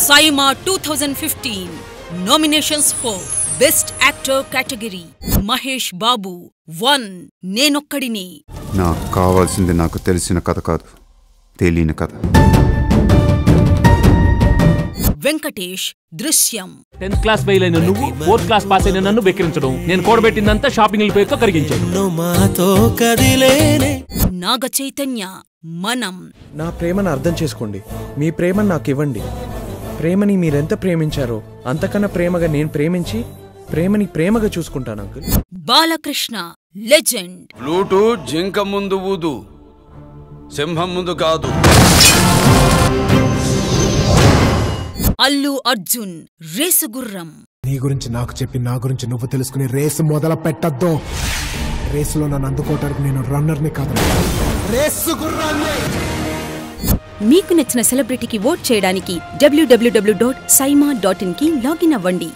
Saima 2015 nominations for Best Actor category. Mahesh Babu won Nenokkadini. నాకు కావాల్సింది నాకు తెలిసిన కథ కాదు, తెలియని కథ. Venkatesh Drishyam. 10th class fail అయిన నువ్వు 4th class పాస్ అయిన నన్ను బెక్కిరించడం, నేను కూడబెట్టిందంతా షాపింగ్ పేరుతో కరిగించాను. Naga Chaitanya Manam. నా ప్రేమను అర్థం చేసుకోండి, మీ ప్రేమను నాకు ఇవ్వండి. ప్రేమని మీరెంత ప్రేమించారో అంతకన్నా ప్రేమగా నేను ప్రేమించి ప్రేమని ప్రేమగా చూసుకుంటాను అంకుల్. Balakrishna Legend. ప్లూటు జింక ముందు ఊదు, సింహం ముందు కాదు. Allu Arjun Race Gurram. నీ గురించి నాకు చెప్పి నా గురించి నువ్వు తెలుసుకుని రేసు మొదలు పెట్టద్దు. రేసులో నన్ను అందుకోవటానికి నేను రన్నర్ని కాదు, రేసుగుర్రాన్ని. మీకు నచ్చిన సెలబ్రిటీకి ఓట్ చేయడానికి www.saima.in కి లాగిన్ అవ్వండి.